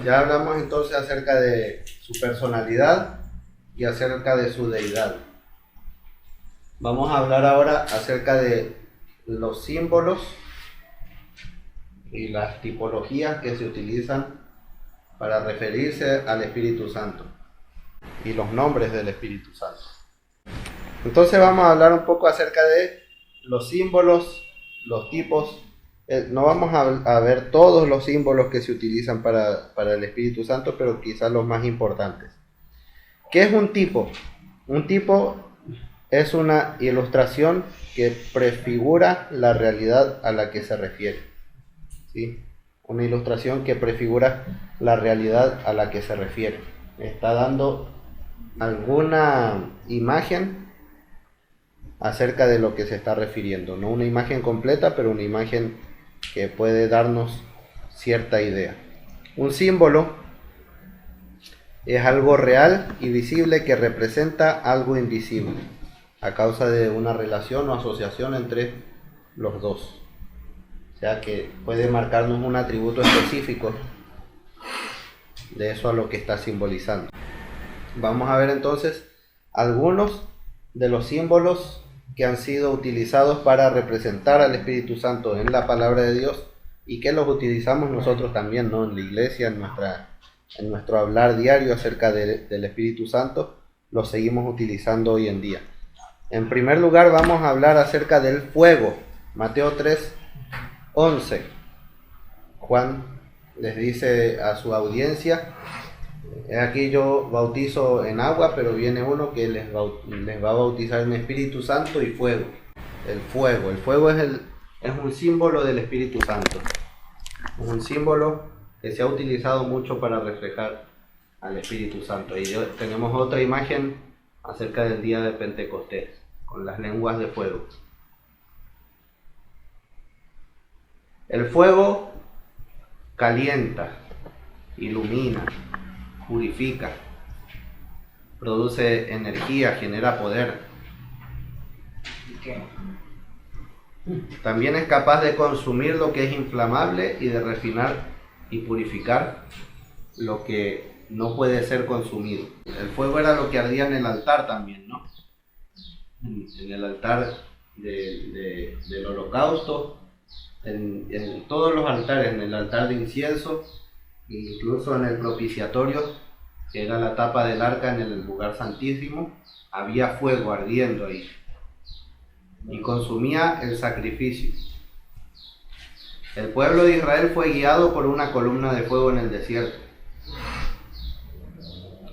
Ya hablamos entonces acerca de su personalidad y acerca de su deidad. Vamos a hablar ahora acerca de los símbolos y las tipologías que se utilizan para referirse al Espíritu Santo y los nombres del Espíritu Santo. Entonces vamos a hablar un poco acerca de los símbolos, los tipos. No vamos a ver todos los símbolos que se utilizan para el Espíritu Santo, pero quizás los más importantes. ¿Qué es un tipo? Un tipo es una ilustración que prefigura la realidad a la que se refiere. ¿Sí? Una ilustración que prefigura la realidad a la que se refiere. Está dando alguna imagen acerca de lo que se está refiriendo. No una imagen completa, pero una imagen que puede darnos cierta idea. Un símbolo es algo real y visible que representa algo invisible, a causa de una relación o asociación entre los dos. O sea que puede marcarnos un atributo específico de eso a lo que está simbolizando. Vamos a ver entonces algunos de los símbolos que han sido utilizados para representar al Espíritu Santo en la palabra de Dios y que los utilizamos nosotros también, ¿no? En la iglesia, en nuestro hablar diario acerca del Espíritu Santo, los seguimos utilizando hoy en día. En primer lugar vamos a hablar acerca del fuego. Mateo 3:11. Juan les dice a su audiencia: aquí yo bautizo en agua, pero viene uno que les va a bautizar en Espíritu Santo y fuego. El fuego es un símbolo del Espíritu Santo. Es un símbolo que se ha utilizado mucho para reflejar al Espíritu Santo. Y tenemos otra imagen acerca del día de Pentecostés, con las lenguas de fuego. El fuego calienta, ilumina, purifica, produce energía, genera poder. También es capaz de consumir lo que es inflamable y de refinar y purificar lo que no puede ser consumido. El fuego era lo que ardía en el altar también, ¿no? En el altar del holocausto, en todos los altares, en el altar de incienso, incluso en el propiciatorio, que era la tapa del arca en el lugar santísimo, había fuego ardiendo ahí y consumía el sacrificio. El pueblo de Israel fue guiado por una columna de fuego en el desierto.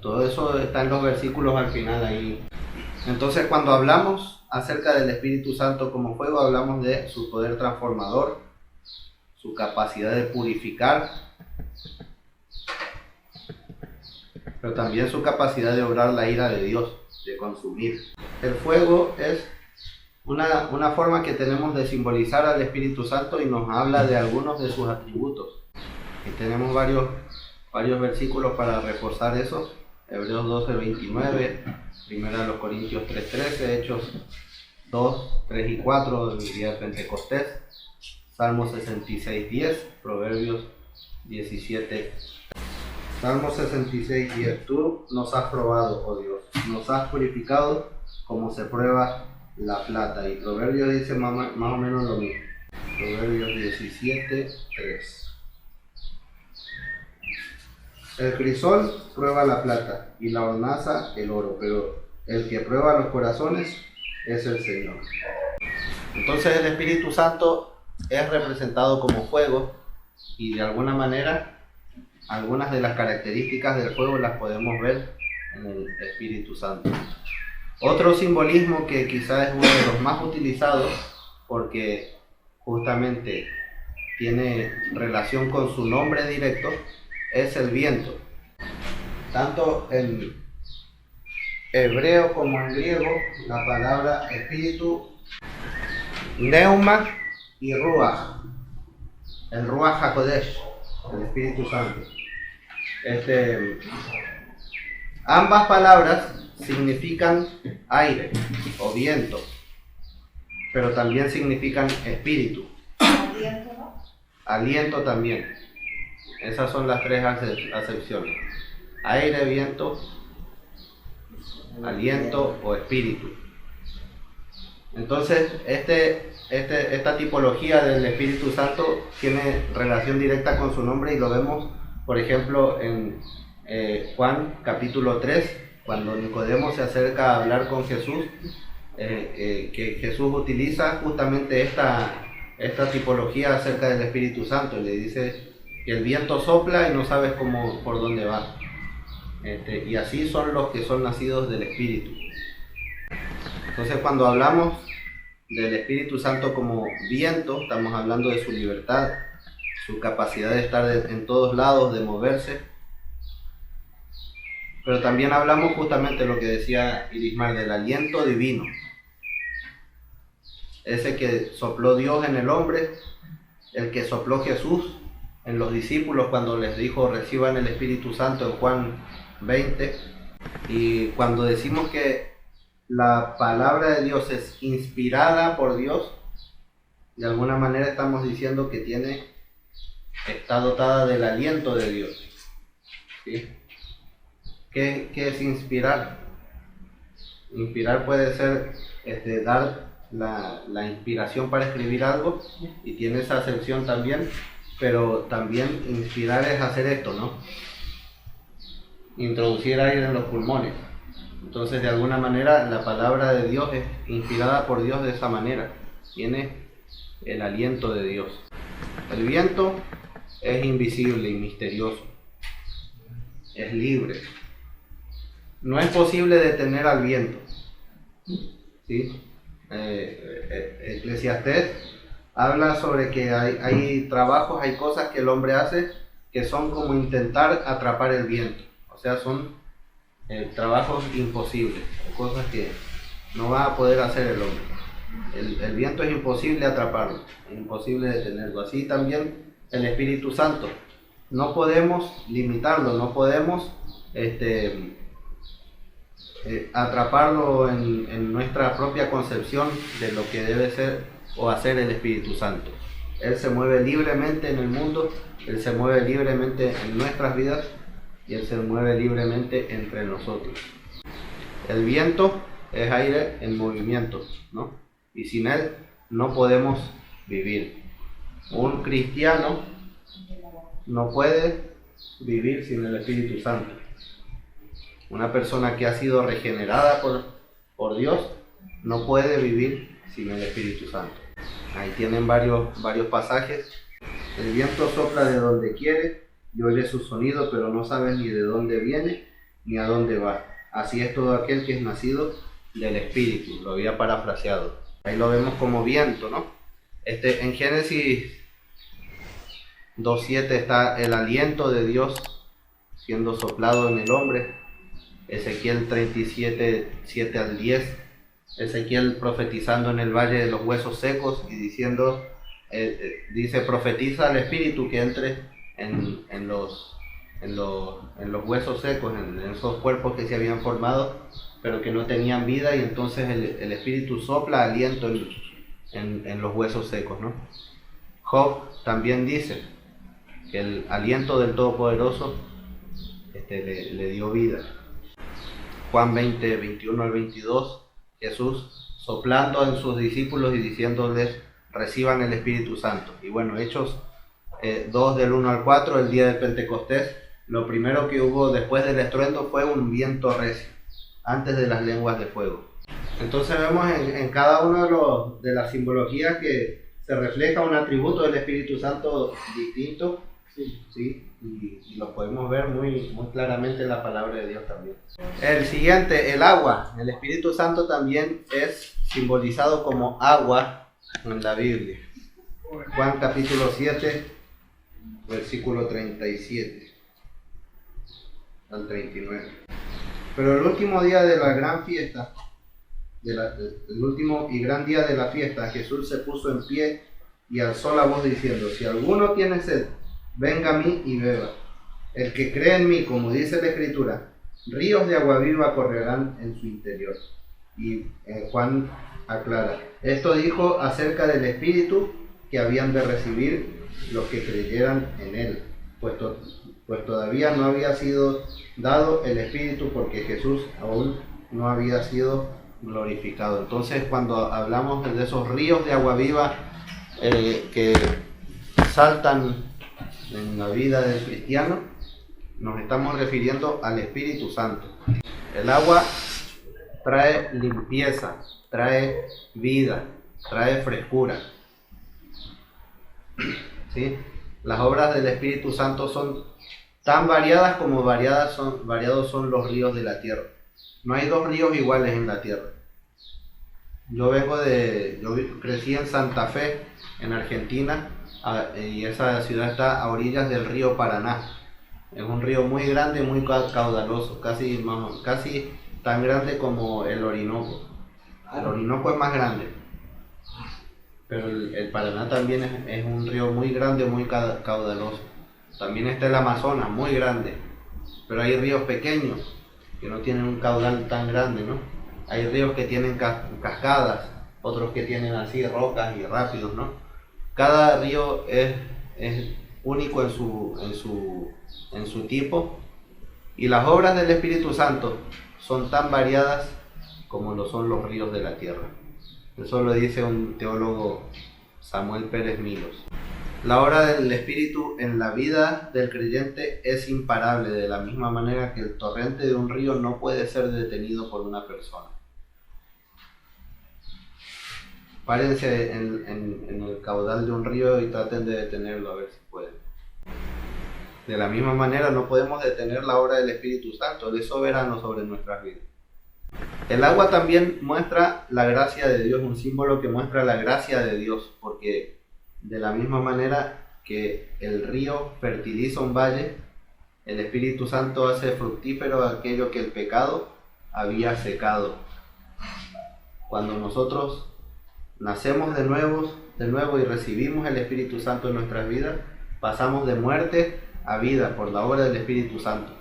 Todo eso está en los versículos al final ahí. Entonces, cuando hablamos acerca del Espíritu Santo como fuego, hablamos de su poder transformador, su capacidad de purificar, pero también su capacidad de obrar la ira de Dios, de consumir. El fuego es una forma que tenemos de simbolizar al Espíritu Santo y nos habla de algunos de sus atributos. Y tenemos varios versículos para reforzar eso. Hebreos 12:29, 1 Corintios 3:13, Hechos 2, 3 y 4 del día de Pentecostés, Salmo 66:10, Proverbios 17. Salmo 66:10. Tú nos has probado, oh Dios, nos has purificado como se prueba la plata. Y Proverbios dice más o menos lo mismo. Proverbios 17:3. El crisol prueba la plata y la hornaza el oro, pero el que prueba los corazones es el Señor. Entonces el Espíritu Santo es representado como fuego y de alguna manera algunas de las características del fuego las podemos ver en el Espíritu Santo. Otro simbolismo que quizás es uno de los más utilizados porque justamente tiene relación con su nombre directo es el viento. Tanto en hebreo como en griego la palabra espíritu, neuma y ruach, el ruach hakodesh, el Espíritu Santo. Ambas palabras significan aire o viento, pero también significan espíritu. Aliento, ¿no? Aliento también. Esas son las tres acepciones: aire, viento, aliento o espíritu. Entonces, esta tipología del Espíritu Santo tiene relación directa con su nombre, y lo vemos, por ejemplo, en Juan capítulo 3, cuando Nicodemo se acerca a hablar con Jesús, que Jesús utiliza justamente esta tipología acerca del Espíritu Santo, y le dice que el viento sopla y no sabes por dónde va. Y así son los que son nacidos del Espíritu. Entonces, cuando hablamos del Espíritu Santo como viento, estamos hablando de su libertad, su capacidad de estar en todos lados, de moverse. Pero también hablamos justamente de lo que decía Irismar, del aliento divino. Ese que sopló Dios en el hombre, el que sopló Jesús en los discípulos cuando les dijo reciban el Espíritu Santo en Juan 20. Y cuando decimos que la palabra de Dios es inspirada por Dios, de alguna manera estamos diciendo que está dotada del aliento de Dios. ¿Sí? ¿Qué es inspirar? Inspirar puede ser dar la inspiración para escribir algo, y tiene esa acepción también, pero también inspirar es hacer esto, ¿no? Introducir aire en los pulmones. Entonces, de alguna manera, la palabra de Dios es inspirada por Dios de esa manera. Tiene el aliento de Dios. El viento es invisible y misterioso. Es libre. No es posible detener al viento. ¿Sí? Eclesiastés habla sobre que hay trabajos, hay cosas que el hombre hace que son como intentar atrapar el viento. O sea, son trabajos imposibles, cosas que no va a poder hacer el hombre. El viento es imposible atraparlo, es imposible detenerlo. Así también el Espíritu Santo. No podemos limitarlo, no podemos atraparlo en nuestra propia concepción de lo que debe ser o hacer el Espíritu Santo. Él se mueve libremente en el mundo, Él se mueve libremente en nuestras vidas, y Él se mueve libremente entre nosotros. El viento es aire en movimiento, ¿no? Y sin Él no podemos vivir. Un cristiano no puede vivir sin el Espíritu Santo. Una persona que ha sido regenerada por Dios no puede vivir sin el Espíritu Santo. Ahí tienen varios pasajes. El viento sopla de donde quiere y oye su sonido, pero no sabe ni de dónde viene ni a dónde va. Así es todo aquel que es nacido del Espíritu. Lo había parafraseado. Ahí lo vemos como viento, ¿no? En Génesis 2:7 está el aliento de Dios siendo soplado en el hombre. Ezequiel 37:7 al 10. Ezequiel profetizando en el valle de los huesos secos y diciendo, dice, profetiza al Espíritu que entre en los huesos secos, en esos cuerpos que se habían formado, pero que no tenían vida, y entonces el Espíritu sopla aliento en los huesos secos, ¿no? Job también dice que el aliento del Todopoderoso le dio vida. Juan 20:21 al 22, Jesús soplando en sus discípulos y diciéndoles, reciban el Espíritu Santo. Y bueno, Hechos 2 del 1 al 4, el día de Pentecostés, lo primero que hubo después del estruendo fue un viento recio, antes de las lenguas de fuego. Entonces vemos en cada uno de las simbologías que se refleja un atributo del Espíritu Santo distinto, ¿sí? Y lo podemos ver muy claramente en la palabra de Dios también. El siguiente, el agua. El Espíritu Santo también es simbolizado como agua en la Biblia. Juan capítulo 7, versículo 37 al 39. Pero el último día de la gran fiesta, el último y gran día de la fiesta, Jesús se puso en pie y alzó la voz diciendo, si alguno tiene sed, venga a mí y beba. El que cree en mí, como dice la Escritura, ríos de agua viva correrán en su interior. Y Juan aclara, esto dijo acerca del Espíritu que habían de recibir los que creyeran en él. pues todavía no había sido dado el Espíritu porque Jesús aún no había sido glorificado. Entonces, cuando hablamos de esos ríos de agua viva que saltan en la vida del cristiano, nos estamos refiriendo al Espíritu Santo. El agua trae limpieza, trae vida, trae frescura. ¿Sí? Las obras del Espíritu Santo son tan variadas como variados son los ríos de la tierra. No hay dos ríos iguales en la tierra. Yo crecí en Santa Fe, en Argentina, y esa ciudad está a orillas del río Paraná. Es un río muy grande, muy caudaloso, casi tan grande como el Orinoco. El Orinoco es más grande, pero el Paraná también es un río muy grande, muy caudaloso. También está el Amazonas, muy grande, pero hay ríos pequeños que no tienen un caudal tan grande, ¿no? Hay ríos que tienen cascadas, otros que tienen así rocas y rápidos, ¿no? Cada río es único en su tipo, y las obras del Espíritu Santo son tan variadas como lo son los ríos de la tierra. Eso lo dice un teólogo, Samuel Pérez Milos. La obra del Espíritu en la vida del creyente es imparable, de la misma manera que el torrente de un río no puede ser detenido por una persona. Párense en el caudal de un río y traten de detenerlo a ver si pueden. De la misma manera no podemos detener la obra del Espíritu Santo, Él es soberano sobre nuestras vidas. El agua también muestra la gracia de Dios, un símbolo que muestra la gracia de Dios, porque de la misma manera que el río fertiliza un valle, el Espíritu Santo hace fructífero aquello que el pecado había secado. Cuando nosotros nacemos de nuevo y recibimos el Espíritu Santo en nuestras vidas, pasamos de muerte a vida por la obra del Espíritu Santo.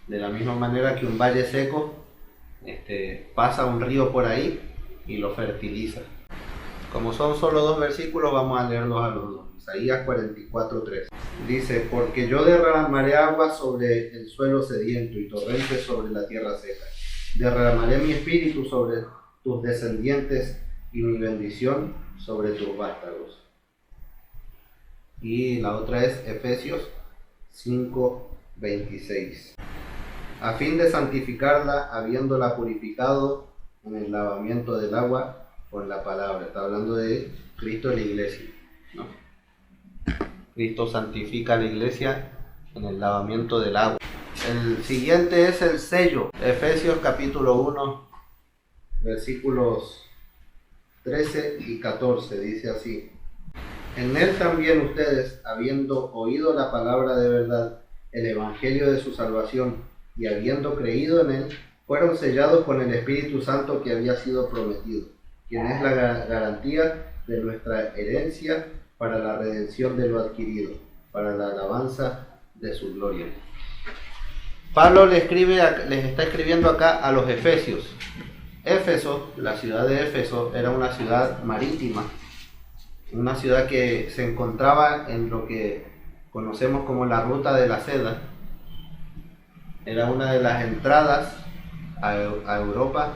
De la misma manera que un valle seco pasa un río por ahí y lo fertiliza. Como son solo 2 versículos, vamos a leerlos a los dos. Isaías 44:3. Dice: porque yo derramaré agua sobre el suelo sediento y torrentes sobre la tierra seca. Derramaré mi espíritu sobre tus descendientes y mi bendición sobre tus vástagos. Y la otra es Efesios 5:26. A fin de santificarla, habiéndola purificado en el lavamiento del agua con la palabra. Está hablando de Cristo y la iglesia, ¿no? Cristo santifica a la iglesia en el lavamiento del agua. El siguiente es el sello. Efesios capítulo 1, versículos 13 y 14, dice así: en él también ustedes, habiendo oído la palabra de verdad, el evangelio de su salvación, y habiendo creído en él, fueron sellados con el Espíritu Santo que había sido prometido, quien es la garantía de nuestra herencia para la redención de lo adquirido, para la alabanza de su gloria. Pablo les está escribiendo acá a los efesios. Éfeso, la ciudad de Éfeso, era una ciudad marítima, una ciudad que se encontraba en lo que conocemos como la ruta de la seda. Era una de las entradas a Europa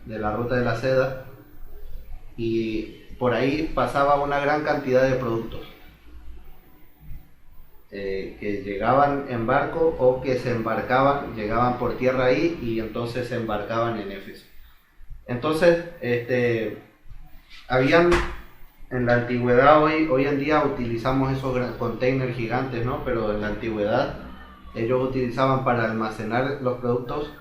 de la ruta de la seda, y por ahí pasaba una gran cantidad de productos que llegaban en barco o que llegaban por tierra ahí y entonces se embarcaban en Éfeso. Entonces, habían en la antigüedad, hoy en día utilizamos esos containers gigantes, ¿no? Pero en la antigüedad ellos utilizaban para almacenar los productos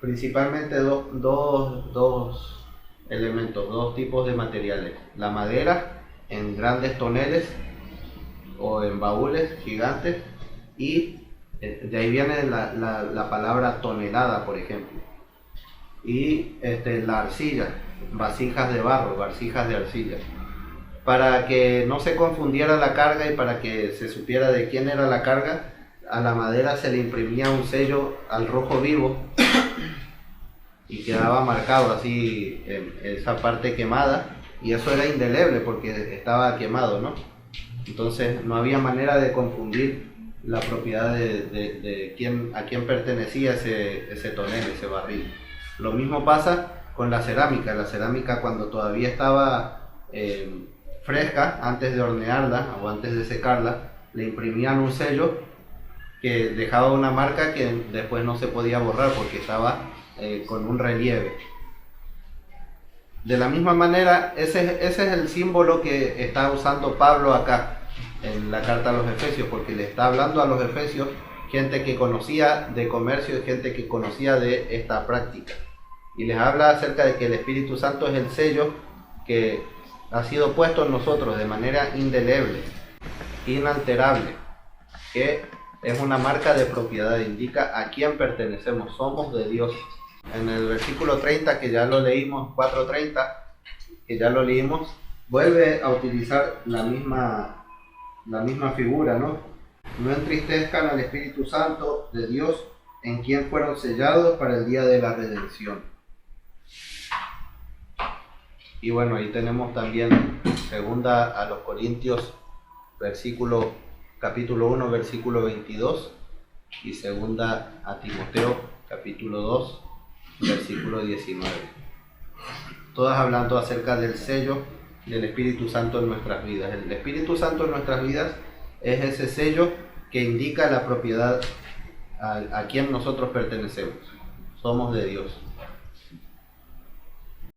principalmente dos elementos, 2 tipos de materiales: la madera en grandes toneles o en baúles gigantes, y de ahí viene la palabra tonelada, por ejemplo, y la arcilla, vasijas de barro, vasijas de arcilla. Para que no se confundiera la carga y para que se supiera de quién era la carga, a la madera se le imprimía un sello al rojo vivo y quedaba marcado así en esa parte quemada, y eso era indeleble porque estaba quemado, ¿no? Entonces no había manera de confundir la propiedad de quién, a quién pertenecía ese tonel, ese barril. Lo mismo pasa con la cerámica. La cerámica, cuando todavía estaba fresca, antes de hornearla o antes de secarla, le imprimían un sello que dejaba una marca que después no se podía borrar porque estaba con un relieve. De la misma manera, ese es el símbolo que está usando Pablo acá en la carta a los Efesios, porque le está hablando a los Efesios gente que conocía de comercio y gente que conocía de esta práctica. Y les habla acerca de que el Espíritu Santo es el sello que ha sido puesto en nosotros de manera indeleble, inalterable, que es una marca de propiedad, indica a quién pertenecemos, somos de Dios. En el versículo 30, que ya lo leímos, 4:30, que ya lo leímos, vuelve a utilizar la misma figura, ¿no? No entristezcan al Espíritu Santo de Dios, en quien fueron sellados para el día de la redención. Y bueno, ahí tenemos también segunda a los Corintios, capítulo 1, versículo 22, y segunda a Timoteo, capítulo 2, versículo 19. Todas hablando acerca del sello del Espíritu Santo en nuestras vidas. El Espíritu Santo en nuestras vidas es ese sello que indica la propiedad a quien nosotros pertenecemos. Somos de Dios.